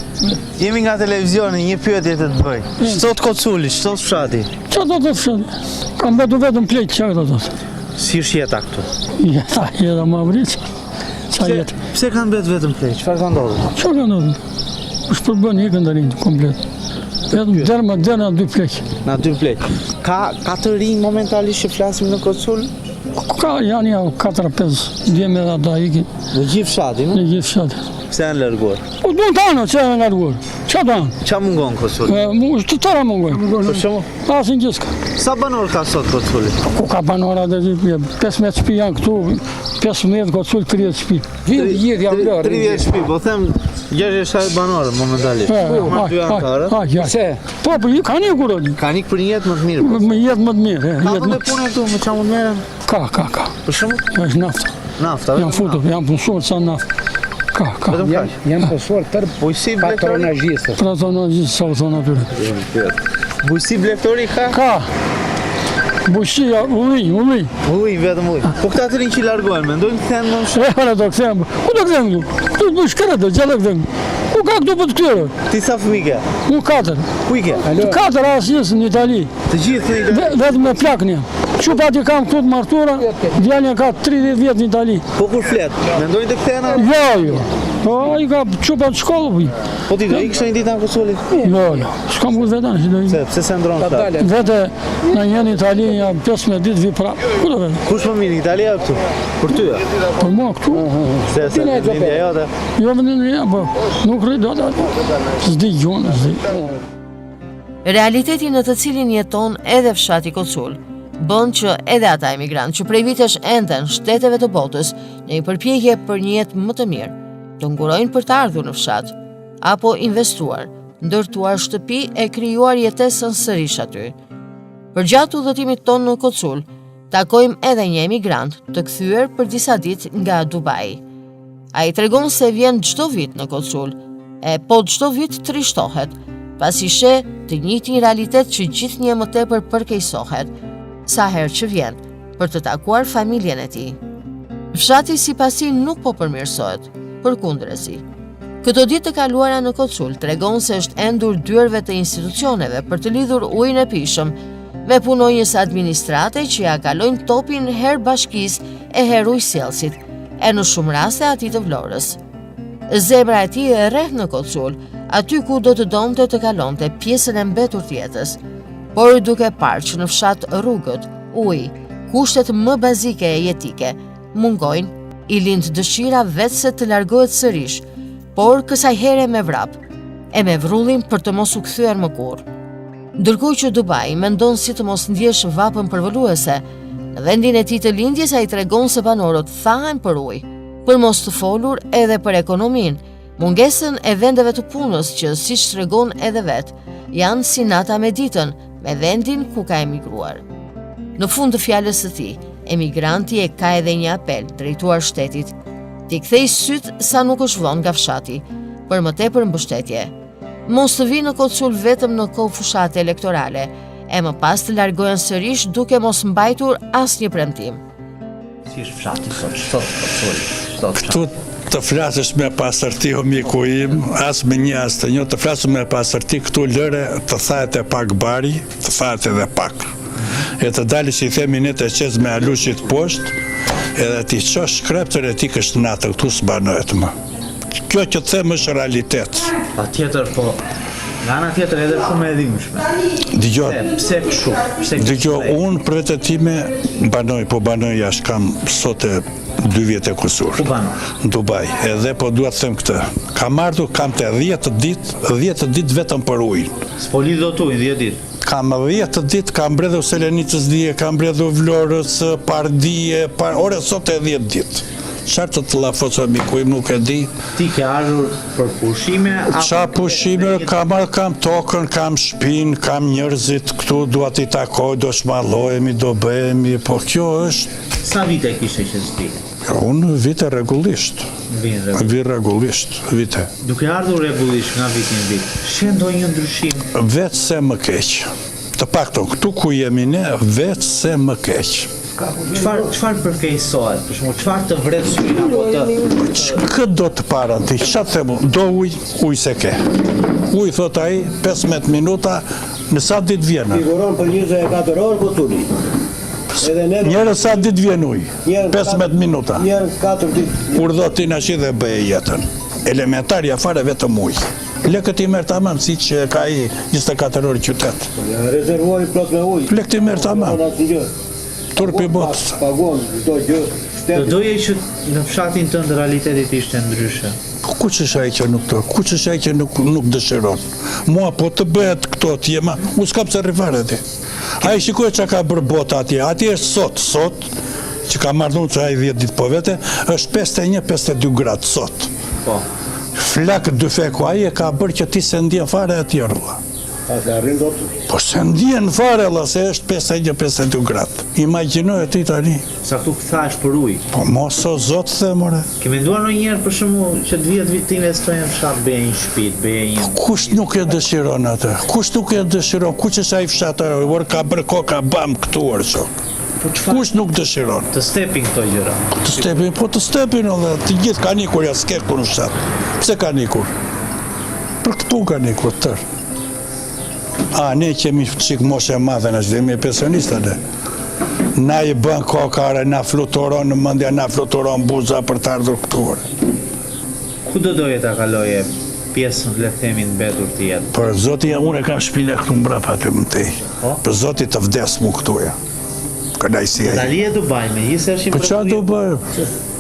Jemi nga televizioni, një pyetje të bëj. Ç'thot Koculi, ç'thot fshati? Qa do të fshat? Kam betu vetëm plejt, qa do të thot? Si është jeta këtu? Jeta më vrit. Qa jetë? Pse kanë betë vetëm plejt? Çfarë ka ndodhur? Qa ka ndodhur? është përbën një këndarin komplet. Vetëm dërma 2 plejt. Na 2 plejt. Ka të rinj momentalisht që flasim në Kocul? Ka janë ja 4-5 djemë edhe ata ikin. Në gjithë fshatin? Në gjithë fshatin. Pse janë larguar? Po duan të anë, që janë larguar. Qa të anë? Qa mungon Kocul? Të tëra mungon. Për shumë? Asin gjithë. Sa banor ka sot Koculi? Ku ka banora dhe 15 shtëpi janë këtu, 15 Kocul 30 shtëpi. Gjithë janë lërë. 30 shtëpi, po them 60 banorë momentalisht. Ma 2 antarë. Se? Po, ka një kurë. Ka një për një jetë më të mirë. Më jetë më të mirë. Ka të me punë këtu, më qa mund merën? Ka. Për shumë? është nafta. Nafta? Janë futur, janë punësuar sa nafta. Ka. Janë punësuar tërë bujësi patronazhistë. Patronazhistë, sa u thonë atyre. Bujësi blegtori ka? Ka. Bujësia, ulli. Ulli, vetëm ulli. Po këta të rinë që largohen, mendojnë të këthenë më në shumë? Ora do këthenë, ku do këthenë këtu? Tu të shkere dhe, gjallë këthenë. Ku ka këtu për të këtyre? Ti sa fëmi ke? Ku 4. Ku i ke? 4 asjes në Itali. Të gjithë në Itali? Vetëm me plak një. Qupat i kam këtu të martura, djallja ka 30 vjetë në Itali. Po kur fletë, mendojnë të këthena? Jo. Po, i ka qupat shkollë për. Po ti do i kështë një ditë në Koculit? Jo. Shkam këtë vetën, që do i. Pse se ndronë këta? Vete në një Itali, ja 15 ditë vi prapë. Ku do vete? Kush më mirë, Italia këtu? Për ty, ja? Për mua këtu. Se vendja jote? Jo vendja, po nuk rrit do të zdi gjonë, zdi. Realiteti në të cilin jeton edhe fshati Kocul bën që edhe ata emigrantë që prej vitesh enden shteteve të botës në një përpjekje për një jetë më të mirë, të ngurojnë për të ardhur në fshat, apo investuar, ndërtuar shtëpi e krijuar jetesën sërish aty. Përgjatë udhëtimit tonë në Kocul, takojmë edhe një emigrant të kthyer për disa ditë nga Dubai. Ai tregon se vjen çdo vit në Kocul, e po çdo vit trishtohet, pasi sheh të njëjtin realitet që gjithnjë më tepër përkeqësohet, sa herë që vjen për të takuar familjen e tij. Fshati sipasi nuk po përmirësohet, përkundërzi. Këto ditë të kaluara në Kocul tregon se është endur dyerve të institucioneve për të lidhur ujin e pishëm me punonjës administrate që ja kalojnë topin her bashkisë e her ujësjellësit, e në shumë raste atij të Vlorës. Zemra e tij e rreth në Kocul, aty ku do të donte të kalonte pjesën e mbetur të jetës. Por duke parë që në fshat rrugët, uji, kushtet më bazike e jetike, mungojnë, i lind dëshira vetë se të largohet sërish, por kësaj here me vrap, e me vrullin për të mos u kthyer më kurrë. Ndërkohë që Dubai mendon si të mos ndjesh vapën përvoluese, në vendin e tij të lindjes ai tregon se banorët thahen për ujë, për mos të folur edhe për ekonominë, mungesën e vendeve të punës që siç tregon edhe vet, janë si nata me ditën, me vendin ku ka emigruar. Në fund të fjalës së tij, emigranti e ka edhe një apel drejtuar shtetit, t'i kthej syt sa nuk është vonë nga fshati, për më tepër mbështetje. Mos të vinë në Kocul vetëm në kohë fushate elektorale, e më pas të largohen sërish duke mos mbajtur asnjë premtim. Si është fshati sot Kocul? Këtu të flasësh me pasërti o miku im, as me një as të një, të flasësh me pasërti këtu lëre të thahet e pak bari, të thahet edhe pak. E të dali që i themi ne të qez me alushit poshtë, edhe ti qosh shkreptër e ti kështë natë, këtu së banojët më. Kjo që të them është realitet. Pa tjetër, po, nga ana tjetër edhe shumë e dhimbshme. Pse kështu? Dëgjo, unë për vetë time banoj jashtë, kam sot e 2 vjetë e kusur. Ku banoj? Në Dubai, edhe po duat të them këtë. Kam ardhur, kam të 10 ditë vetëm për ujnë. S'po lidh dot ujnë 10 ditë? Kam 10 ditë, kam mbredhur Selenicës dije, kam mbredhur Vlorës, Pardije, ore sot e 10 ditë. Qartë të lafosa miku im nuk e di. Ti ke ardhur për pushime? Qa pushime, kam tokën, kam shpinë, kam njerëzit këtu, dua t'i takoj, do shmallohemi, do bëhemi, po kjo është... Sa vite kishe që s'ti? Unë vite regullisht. Vi regullisht, vite. Duke ardhur regullisht nga vitin vit, shendo një ndryshim? Vetë se më keqë. Të pakton, këtu ku jemi ne, vetë se më keqë. Çfarë përkeqësohet? Për shembull, çfarë të vret syrin apo të... Këtë do të paran ti, çfarë themu? Do ujë se ke. Ujë thot ai 15 minuta në sa ditë vjen. Siguron për 24 orë Koculi. Njërë sa ditë vjen ujë, 15 minuta. Njërë 4 ditë. Urdhot ti nashi dhe bëje jetën. Elementarja fare vetëm ujë. Lekët i merë tamam, si që ka i 24 orë qytet. Rezervori plot me ujë. Lekët i merë tamam. Turpi botës. Pagon, çdo gjë. Do doje që në fshatin tënd realitetit ishte ndryshe. Ku që shaj që nuk të, ku që shaj që nuk dëshiron. Mua po të bëhet këto t'jema, u s'kam se rifare ti. A i shikoj që ka bërë bota atje është sot, që ka marrë që a i 10 ditë po vete, është 51-52 gradë sot. Po. Flakë dy feku, a i e ka bërë që ti se ndjen fare e tjerë. Po se ndjen fare, se është 51-52 gradë. Imagjinoj e ti tani. Sa këtu këthash për ujë. Po mos o zotë themore. Ke menduar ndonjëherë për shembull që të vjet vit të investojnë në fshat, bëje një shtëpi, bëje një... Kush nuk e dëshiron atë? Kush nuk e dëshiron? Kush është ai fshat? Or ka bërë koka bam këtu orso. Kush nuk dëshiron? Të stepin këto gjëra. Të stepin edhe të gjithë ka nikur ja s'ke kur në fshat. Pse ka nikur? Për këtu ka nikur tërë. A, ne kemi qik moshe madhe në shdemi e pensionista dhe. Na i bën kokare, na fluturon në mëndja, na fluturon buza për të ardhur këture. Ku do doje ta kaloje pjesën le themi në mbetur të jetë? Për zoti, unë e kam shpile këtu mbrapa aty më tej. Për zoti të vdes mu këtuja. Kënajsia. Ta lije Dubai me jisërshin për qa Dubai?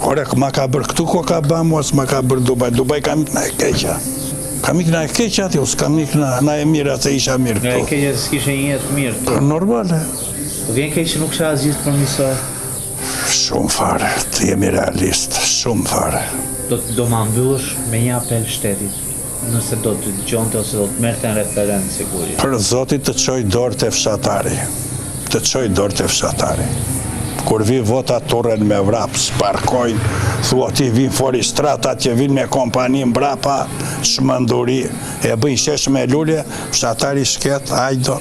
Ore, ma ka bërë këtu ko ka bëmë, ose ma ka bërë Dubai. Dubai kam ikna e keqa. Kam ikna e keqa ati, ose kam ikna na e mirë atë isha mirë këtu. Nga e keqa s'kishe një jetë mirë këtu. Normale. Po vjen keq që nuk shë asgjë të përmisoj. Shumë fare, të jemi realist, shumë fare. Do ma mbyllësh me një apel shtetit, nëse do të gjonte ose do të merte në referend, sigurisht. Për zotit të qoj dorë të fshatari, të qoj dorë të fshatari. Kur vi vota turren me vrap, sparkojnë, thua ti vin fori strata, që vin me kompani mbrapa, shmënduri, e bëjnë shesh me lule, fshatari shket, ajdo.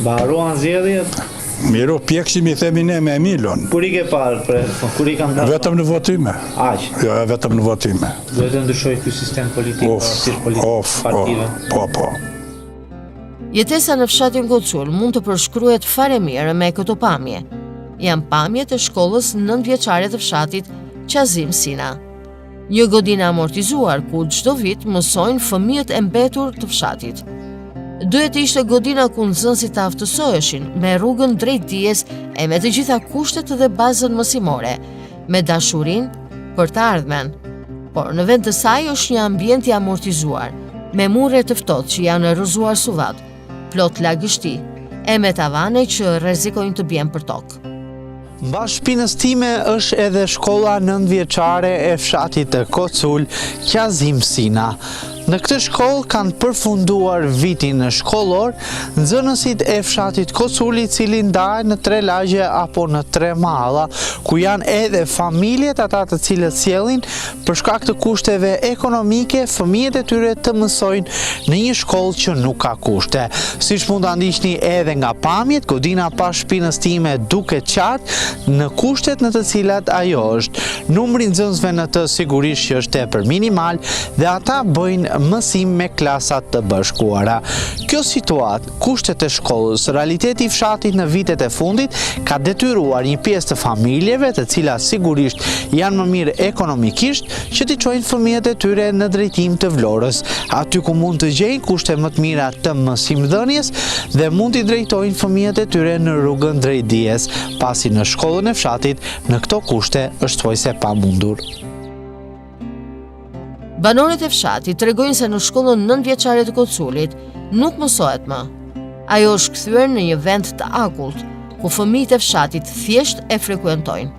Baruan zgjedhjet? Miru pjekshim i themi ne me milion. Kur i ke parë, kur i kam dalë? Vetëm në votime. Aq? Jo, vetëm në votime. Duhet të ndryshoj ky sistem politik, partive? Po. Jetesa në fshatin Kocul mund të përshkruhet fare mirë me këto pamje. Janë pamjet e shkollës 9 vjeçare të fshatit Qazim Sina. Një godinë amortizuar ku çdo vit mësojnë fëmijët e mbetur të fshatit. Duhet ishte godina ku nxënësit të aftësoheshin me rrugën drejt dijes e me të gjitha kushtet dhe bazën mësimore, me dashurinë për të ardhmen. Por në vend të saj është një ambient i amortizuar, me mure të ftohtë që janë rrëzuar suvat, plot lagështi, e me tavane që rrezikojnë të bien për tokë. Mbas shpinës time është edhe shkolla 9 vjeçare e fshatit të Kocul, Qazim Sina. Në këtë shkollë kanë përfunduar vitin shkollor nxënësit e fshatit Koculi, cili ndahen në 3 lagje apo në 3 malla, ku janë edhe familjet ata të cilët sjellin për shkak të kushteve ekonomike fëmijët e tyre të mësojnë në një shkollë që nuk ka kushte. Siç mund ta ndiqni edhe nga pamjet, godina pas shpinës time duket qartë në kushtet në të cilat ajo është. Numri nxënësve në të sigurisht që është tepër minimal dhe ata bëjnë mësim me klasat të bashkuara. Kjo situatë, kushtet e shkollës, realiteti i fshatit në vitet e fundit ka detyruar një pjesë të familjeve, të cilat sigurisht janë më mirë ekonomikisht, që t'i çojnë fëmijët e tyre në drejtim të Vlorës, aty ku mund të gjejnë kushte më të mira të mësimdhënies dhe mund t'i drejtojnë fëmijët e tyre në rrugën drejt dijes, pasi në shkollën e fshatit në këto kushte është thuajse pamundur. Banorët e fshatit tregojnë se në shkollën 9 vjeçare të Koculit nuk mësohet më. Ajo është kthyer në një vend të akullt, ku fëmijët e fshatit thjesht e frekuentojnë.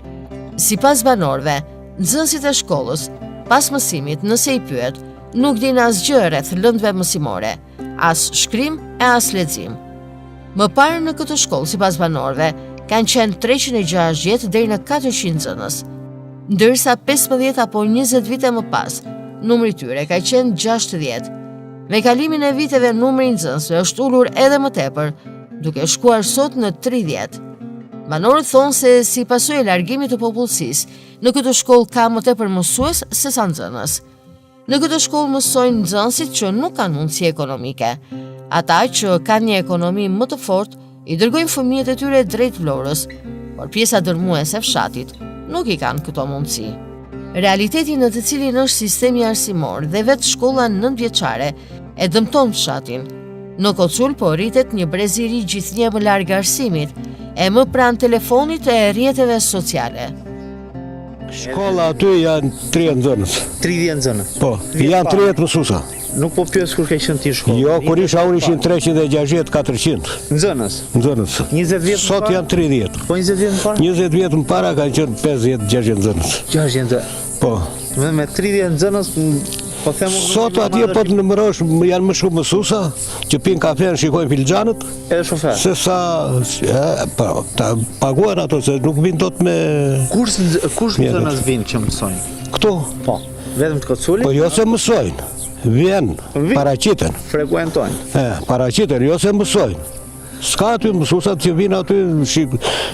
Sipas banorëve, nxënësit e shkollës, pas mësimit, nëse i pyet, nuk dinë asgjë rreth lëndëve mësimore, as shkrim e as lexim. Më parë në këtë shkollë, sipas banorëve, kanë qenë 360 deri në 400 nxënës, ndërsa 15 apo 20 vite më pas, numri tyre ka qenë 60. Me kalimin e viteve numri i nxënësve është ulur edhe më tepër, duke shkuar sot në 30. Banorët thonë se si pasojë e largimit të popullsisë, në këtë shkollë ka më tepër mësues se sa nxënës. Në këtë shkollë mësojnë nxënësit që nuk kanë mundësi ekonomike. Ata që kanë një ekonomi më të fortë i dërgojnë fëmijët e tyre drejt Vlorës, por pjesa dërmuese e fshatit nuk i kanë këto mundësi. Realiteti në të cilin është sistemi arsimor dhe vetë shkolla 9 vjeçare e dëmton fshatin. Në Kocul po rritet një breziri gjithnjë më larg arsimit, e më pranë telefonit e rrjeteve sociale. Shkolla aty janë 3 nxënës. 30 nxënës. Po, janë 30 mësuesa. Nuk po pyes kur ke qenë ti shkollë. Jo, kur isha unë ishin 360, 400. Nxënës. Nxënës. 20 vjet. Sot janë 30. Po 20 vjet më parë? 20 vjet më para kanë qenë 50, 60 nxënës. 60. Po. Me 30 nxënës, po them unë. Sot atje po të numërosh janë më shumë mësuesa që pinë kafe, shikojnë filxhanët. Edhe shofer. Se sa po, ta paguan ato se nuk vinë dot me Kurs nxënës vinë që mësojnë. Këtu? Po. Vetëm të Koculit? Po jo se mësojnë. Vjen, paraqiten. Frekuentojnë. Paraqiten, jo se mësojnë. S'ka aty mësuesat që vinë aty,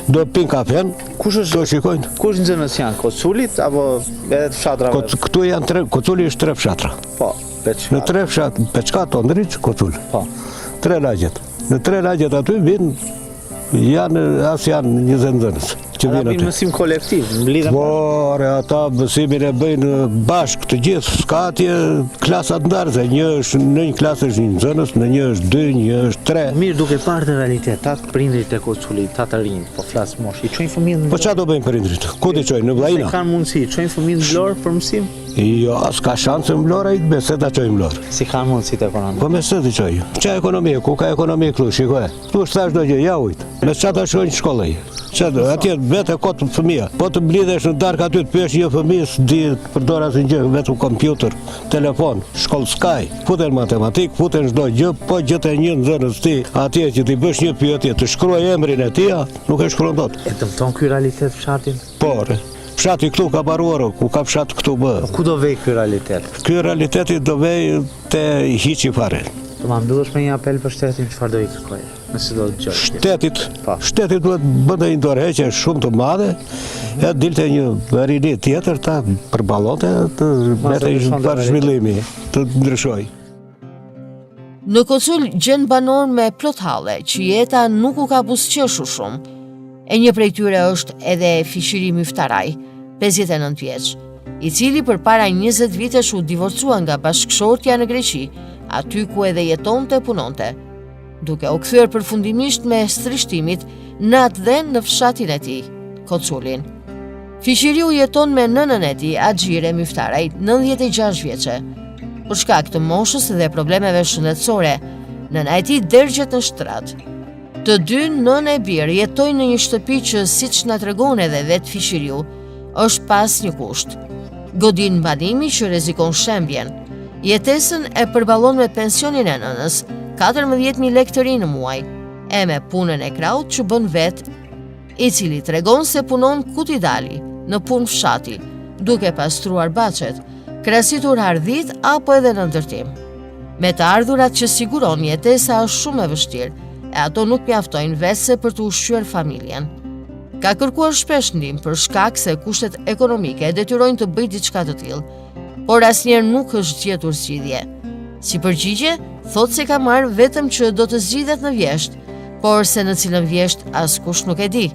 do pinë kafen, kush është do shikojnë. Kush nxënës janë? Koculit apo edhe të fshatrave? Këtu janë Koculi është 3 fshatra. Po, në 3 fshat, Peçka, Tondriç, Kocul. Po. 3 lagjet. Në 3 lagjet aty vinë janë 20 nxënës. Ata vinë mësim kolektiv, mblidhen. Po, ata mësimin e bëjnë bashkë të gjithë, s'ka atje klasat ndarëse, në një klasë është një nxënës, në një është 2, një është 3. Mirë, duke parë të realitet, tatë prindrit e Koculit, tatë rinj, po flas mosh, i çojnë fëmijët në Po çfarë do bëjnë prindrit? Ku ti çojnë në Vllajina? Se kanë mundësi, çojnë fëmijët në Vlorë për mësim? Jo, s'ka shanse në Vlorë ai me se ta çojnë në Vlorë. Si kanë mundësitë ekonomike? Po me se ti çoj. Ç'a ekonomi, ku ka ekonomi këtu, shikoj. Ktu s'thash çdo gjë, ja ujt. Me çfarë ta shkojnë në shkollë? Çfarë, atje vetë kot fëmia. Po të mblidhesh në darkë aty të pyesh një fëmijë s'di të përdor asnjë gjë, vetëm kompjuter, telefon, shkollë skaj. Futen matematik, futen çdo gjë, po gjetë një nxënës ti atje që ti bësh një pyetje, të shkruaj emrin e tij, nuk e shkruan dot. E dëmton ky realitet fshatin? Po. Fshati këtu ka baruar, ku ka fshat këtu bë. Ku do vej ky realitet? Ky realiteti do vej te hiçi fare. Do ma mbyllesh me një apel për shtetin, çfarë do i kërkoj? Nëse do të dëgjoj. Shteti duhet bënte një dorëheqje shumë të madhe, e dilte një rini tjetër ta përballonte të merrte para zhvillimi, të ndryshoj. Në Kocul gjen banor me plot halle, që jeta nuk u ka buzëqeshur shumë. E një prej tyre është edhe Fishiri Myftaraj, 59 vjeç, i cili përpara 20 vitesh u divorcua nga bashkëshortja në Greqi, aty ku edhe jetonte punonte, duke u kthyer përfundimisht me strishtimit në atë dhe në fshatin e tij, Koculin. Fishiriu jeton me nënën e tij, Axhire Myftaraj, 96 vjeçe. Për shkak të moshës dhe problemeve shëndetësore, nëna e tij dërgjet në shtrat. Të dy nënë e birë jetojnë në një shtëpi që, siç na tregon edhe vetë Fishiriu, është pas një kusht. Godin banimi që rrezikon shembjen. Jetesën e përballon me pensionin e nënës, 14.000 lekë të ri në muaj, e me punën e kraut që bën vetë, i cili tregon se punon ku t'i dali, në punë fshati, duke pastruar baçet, krasitur hardhit apo edhe në ndërtim. Me të ardhurat që siguron, jetesa është shumë e vështirë, e ato nuk mjaftojnë vetëse për të ushqyer familjen. Ka kërkuar shpesh ndihmë për shkak se kushtet ekonomike e detyrojnë të bëjë diçka të tillë, por asnjëherë nuk është gjetur zgjidhje. Si përgjigje, thotë se ka marrë vetëm që do të zgjidhet në vjesht, por se në cilën vjesht askush nuk e di.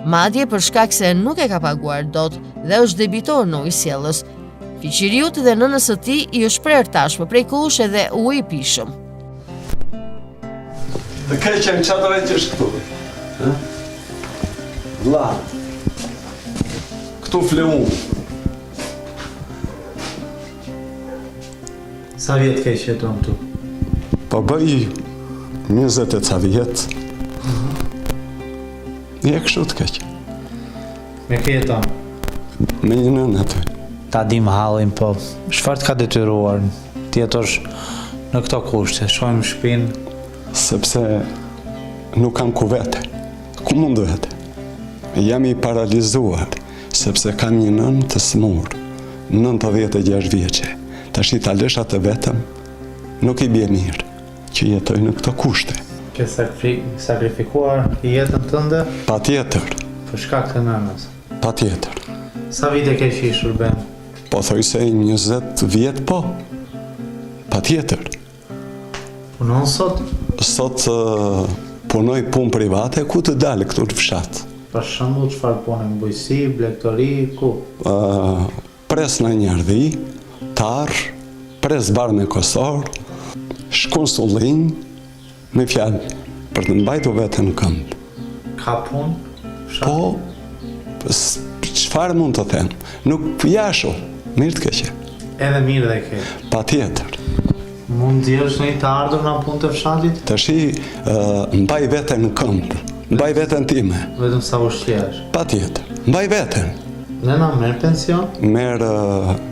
Madje për shkak se nuk e ka paguar dot dhe është debitor në ujësjellës, fiqiriut dhe nënës së tij i është prerë tashmë prej kohësh edhe ujë i pishëm. Të keqen çfarë do të jesh këtu? Vlla. Këtu fleu. Sa vjet ke jeton këtu? Po bëj 20 e ca vjet. Je kështu të keq. Me ke jeton? Me një nënë aty. Ta dim hallin, po çfarë të ka detyruar ti jetosh në këto kushte? Shohim shtëpinë. Sepse nuk kam ku vete. Ku mund vete? Jam i paralizuar, sepse kam një nënë të smur, 96 vjeçe. Tash i ta lësh atë vetëm, nuk i bie mirë që jetoj në këto kushte. Ke sakrifikuar jetën tënde? Patjetër. Për shkak të nënës? Patjetër. Sa vite ke qeshur ben? Po thoj se 20 vjet po. Patjetër. Punon sot? Sot punoj punë private ku të dalë këtu në fshat. Për shembull, çfarë punë, bujqësi, blegtori, ku? Pres në një ardhi, tar, pres barë me kosor, shkonsullin, me fjalë, për të mbajtur veten në këmbë. Ka punë? Po, çfarë mund të them? Nuk jashu, mirë të keqe. Edhe mirë dhe ke? Patjetër. Mund të jesh në të ardhur në punë të fshatit? Tashi mbaj veten në këmbë, mbaj veten time. Vetëm sa ushqesh? Patjetër, mbaj veten. Nëna merr pension? Merr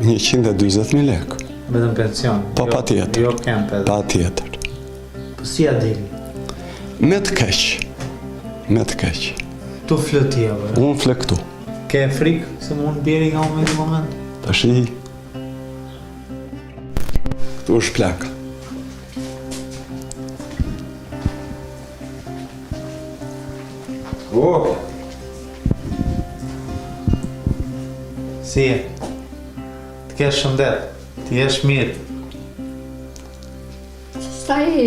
140.000 lekë. Vetëm pension? Po patjetër. Jo kemp edhe? Patjetër. Po si a deli? Me të keq. Me të keq. Tu flëti apo? Unë flë këtu. Ke frikë se mund bjeri nga moment? Tashi këtu është plaka. Si e? Të kesh shëndet, të jesh mirë.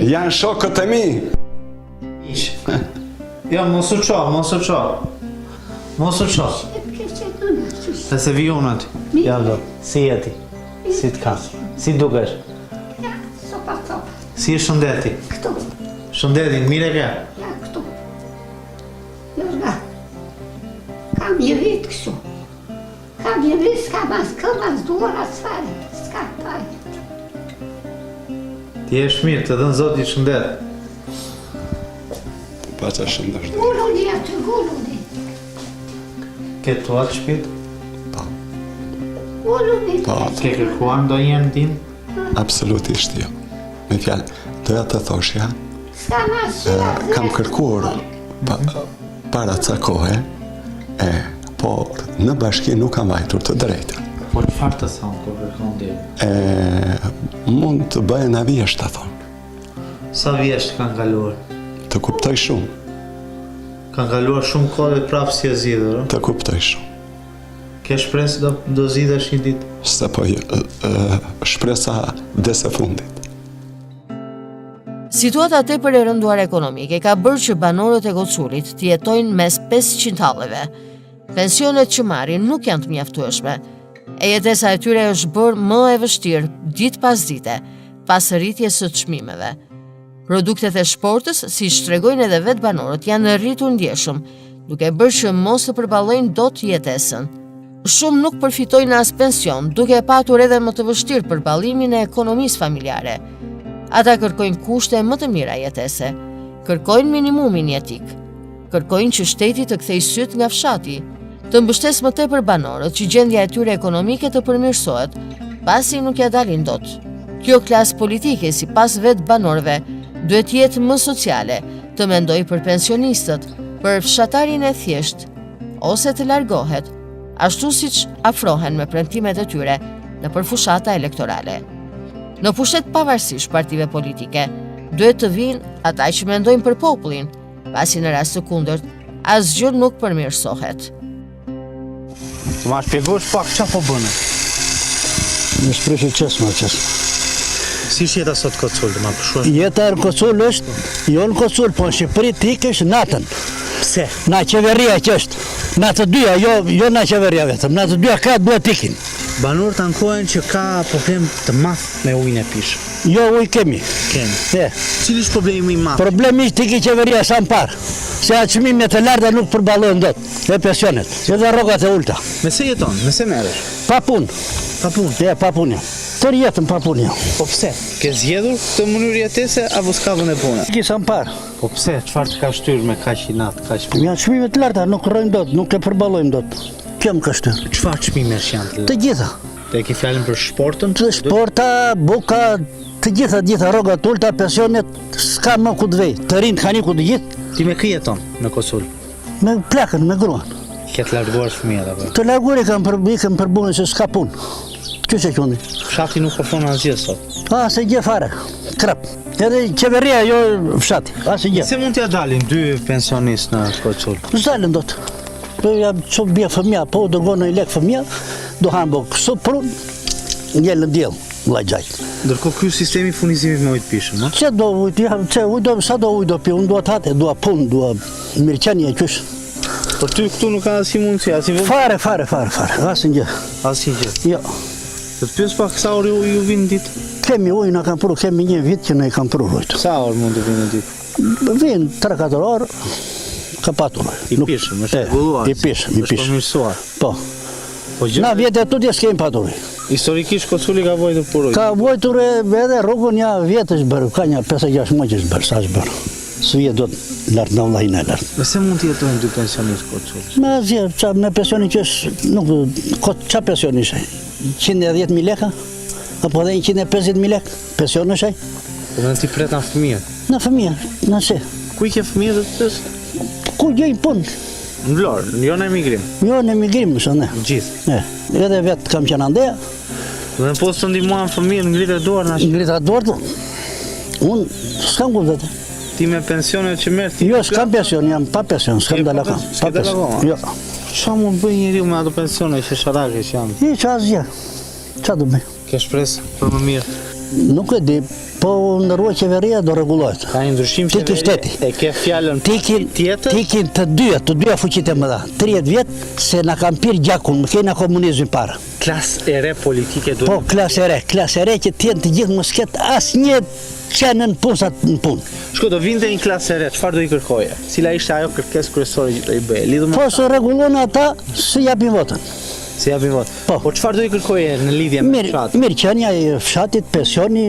Janë shokët e mi. Ishë. Jo, mos u qo, mos u qo. Mos u qo. Dhe se vi unë aty. Ja, do. Si e ti? Si të ka? Si dukesh? Si e shëndeti? Këtu. Shëndetin, mire ke? Ja, këtu. Jurga, kam një vit kështu. Kam një vit, s'ka mas këma, s'duara, s'fare, s'ka taj. Ti jesh mirë, të dhënë Zoti shëndet. Pa që shëndesh. Gulluni aty, gulluni. Ke tu atë shpit? Gulluni. Ke kërkuar ndonjëherë din? Absolutisht jo. Me fjalë, doja të thoshja, S'ka mas shira. kam kërkuar para ca kohe, por në bashki nuk kam vajtur të drejtën. Po çfarë të thonë kur kërkon ndihmë? Mund të bëhen avjesht, ta thonë. Sa vjesht kanë kaluar? Të kuptoj shumë. Kanë kaluar shumë kohë dhe prapë si e zgjidhur, Të kuptoj shumë. Ke shpresë do zgjidhesh një ditë? Se po shpresa dhe se fundit. Situata tepër e rënduar ekonomike ka bërë që banorët e Koçullit të jetojnë mes 500 halleve. Pensionet që marrin nuk janë të mjaftueshme, e jetesa e tyre është bërë më e vështirë ditë pas dite, pas rritjes së çmimeve. Produktet e shportës, siç tregojnë edhe vetë banorët, janë rritur ndjeshëm, duke bërë që mos të përballojnë dot jetesën. Shumë nuk përfitojnë as pension, duke patur edhe më të vështirë përballimin e ekonomisë familjare. Ata kërkojnë kushte më të mira jetese, kërkojnë minimumin jetik, kërkojnë që shteti të kthejë syt nga fshati, të mbështesë më tepër banorët që gjendja e tyre ekonomike të përmirësohet, pasi nuk ja dalin dot. Kjo klasë politike, si pas vetë banorëve, duhet jetë më sociale, të mendoj për pensionistët, për fshatarin e thjesht, ose të largohet, ashtu siç afrohen me premtimet e tyre në përfushata elektorale. Në pushtet pavarësisht partive politike, duhet të vinë ata që mendojnë për popullin, pasi në rast të kundërt, asgjë nuk përmirësohet. Ma shpjegosh pak qa po bëne? Në shpreshë qesë. Si jeta sot Kocull, të ma përshuash? Jeta në Kocull është, jo në Kocull, po në Shqipëri t'ikesh natën. Pse? Na qeveria që është, na të dyja, jo na qeveria vetëm, na të dyja ka duhet t'ikin. Banorët ankohen që ka problem të madh me ujin e pishë. Jo ujë kemi. Kemi. Cili është problemi i madh? Problemi është t'iki qeveria sa më parë, se atë çmimet e larta nuk përballojnë dot, e pensionet, edhe rrogat e ulta. Me se jeton, me se merresh? Pa punë. Pa punë? Pa punë. Tër jetën pa punë. Po pse? Ke zgjedhur këtë mënyrë jetese apo s'ka vend e punë? Ki sa më parë. Po pse? Çfarë të ka shtyrë me kaq i natë, kaq? Janë çmime të larta, nuk rrojnë dot, nuk e përballojnë dot. Kjo më ka shtyrë. Çfarë çmimesh janë të? Të gjitha. Te ke fjalën për shportën? Të sporta, buka, të gjitha rrogat ulta, pensionet, s'ka më ku të vej. Të rinë kanë ku të gjithë. Ti me kë jeton në Kocull? Me plakën, me gruan. Ke të larguar fëmijët apo? Të larguar ikëm për punën se s'ka punë. Kjo që qëndi. Fshati nuk ofron asgjë sot. Se gjë fare, krap. Edhe qeveria jo fshati, se gjë. Se mund t'ja dalin 2 pensionistë në Kocull? S'dalin dot. Po jam çu bie fëmia, po u dërgon në lek fëmia, do han bo këso prun, ngel në diell, vllajgjaj. Ndërkohë ky sistemi furnizimit me ujë të pishëm, a? Çe do ujë, sa do ujë do pi, unë do të hate, do punë, do mirëqenie qysh. Po ty këtu nuk ka asnjë mundësi, asnjë vend? Fare, asnjë gjë. Asnjë gjë. Jo. Të pyes pak sa orë ju vin ditë? Kemi ujë na kanë pru, kemi 1 vit që ne kanë pru ujë. Sa orë mund të vinë ditë? Vin 3-4 orë. Ka patur. I pishëm, është rregulluar. I pishëm. Është përmirësuar. Po. Na vjetë e tutje s'kemi patur. Historikisht Koculli ka vojtur për ujë. Ka vojtur edhe rrugën ja vjetë është bërë, ka një 5-6 muaj është bërë, sa është bërë. Së vjetë do të lartë në vllajnë e lartë. Me se mund të jetojnë 2 pensionistë Koculli? Me asgjë, me pensionin që është, nuk, qa pensioni është? 110.000 leka? Apo edhe 150.000 lek? Pension është? Po në ti pret në fëmijët? Në fëmijët, në se. Ku i ke fëmijët dhe të tësë? Ku gjejnë punë? Në Vlorë, jo në emigrim? Jo në emigrim, është ne. Gjithë? Edhe vetë kam qenë andeja. Dhe në posë të ndihmuan fëmijët ngritë e duar në ashtë? Ngritë e duar të? Unë s'kam ku vetë. Ti me pensionet që merë? Jo, s'kam pension, jam pa pension, s'kam dalakam. S'ke dalakam? Jo. Qa mund bëj njeriu me ato pensionet që sharake që janë? I qa asgjë. Qa du bëj? Ke shpresë për më mirë? Nuk e di, po ndërruaj qeveria do rregullohet. Ka një ndryshim qeveri? E ke fjallën tjetër? Tikin të dyja fuqit e mëdha. 30 vjetë se na kam pirë gjakun, më kena komunizmin para. Klasë e re politike duhet? Po, klasë e re që tjenë të gjithë mos ketë asnjë qenë në pusat në punë. Shko, do vinte një klasë e re, çfarë do i kërkoje? Cila ishte ajo kërkesë kryesore që do i bëje? Po, se rregullon ata, se japin votën. Se japin votën. Po çfarë do i kërkoje në lidhje me fshatin? Mirëqenia e fshatit, pensioni,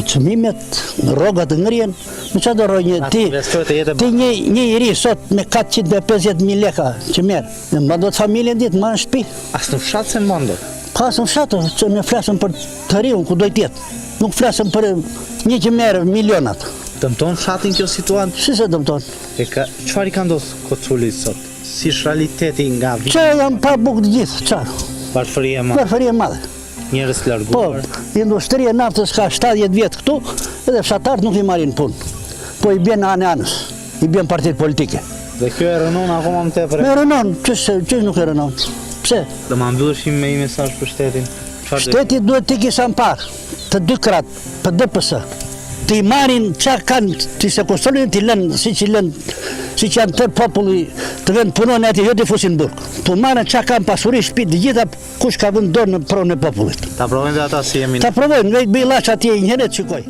çmimet, rrogat ngrihen. Në çfarë do rrojë ti një iri sot me 450.000 leka që merr. Ne mbandot familjen ditë, marrën shtëpi. As në fshat se mbandot? Ka në fshat, që ne flasëm për të riun ku do të jetë. Nuk flasëm për një që merr milionat. Dëmton fshatin kjo situatë? Si se dëmton? Çfarë i ka ndodhur Kocullit sot? Si është realiteti nga viti? Që janë pa bukë të gjithë, çfarë? Varfëria e madhe. Varfëria e madhe. Njerëz të larguar. Po, industria e naftës ka 70 vjet këtu, edhe fshatarët nuk i marrin punë. Po i bën anës, i bën partitë politike. Dhe kjo e rënon akoma më tepër. Me rënon, ç'është nuk e rënon. Pse? Do ma mbyllëshim me një mesazh për shtetin. Shteti duhet të kisha parë, të 2 kratë, për DPS. Të i marrin qa kanë, të sekuestrojnë, të lënë, si që janë tërë populli, të vënë punojnë aty, jo të fusin burg. Të marrin qa kanë pasuri, shtëpi, të gjitha kush ka vënë dorë në pronën e popullit. Ta provojnë dhe ata si jemi. Ta provojnë, nga i bëj laç atje një herë shikoj.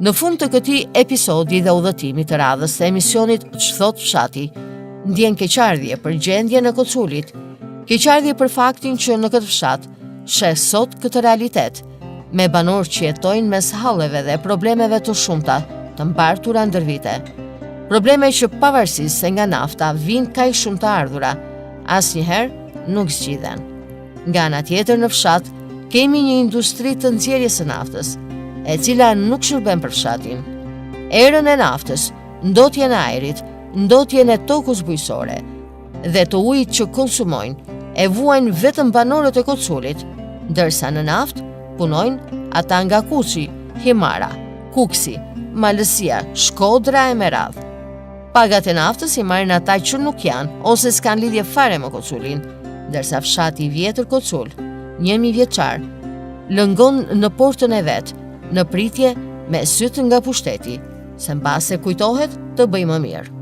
Në fund të këtij episodi dhe udhëtimit të radhës të emisionit Ç'thot fshati, ndjen keqardhje për gjendjen e Kocullit, keqardhje për faktin që në këtë fshat sheh sot këtë realitet, me banorë që jetojnë mes halleve dhe problemeve të shumta të mbartura ndër vite. Probleme që pavarësisht se nga nafta vijnë kaq shumë të ardhura, asnjëherë nuk zgjidhen. Nga ana tjetër në fshat kemi një industri të nxjerrjes së naftës, e cila nuk shërben për fshatin. Erën e naftës, ndotjen e ajrit, ndotjen e tokës bujësore dhe të ujit që konsumojnë e vuajnë vetëm banorët e Koculit, ndërsa në naftë punojnë ata nga Kuçi, Himara, Kuksi, Malësia, Shkodra e me radhë. Pagat e naftës i marrin ata që nuk janë ose s'kan lidhje fare me Koculin, ndërsa fshati i vjetër Kocul, 1000 vjeçar, lëngon në portën e vet, në pritje me sytë nga pushteti, se mbase kujtohet të bëjë më mirë.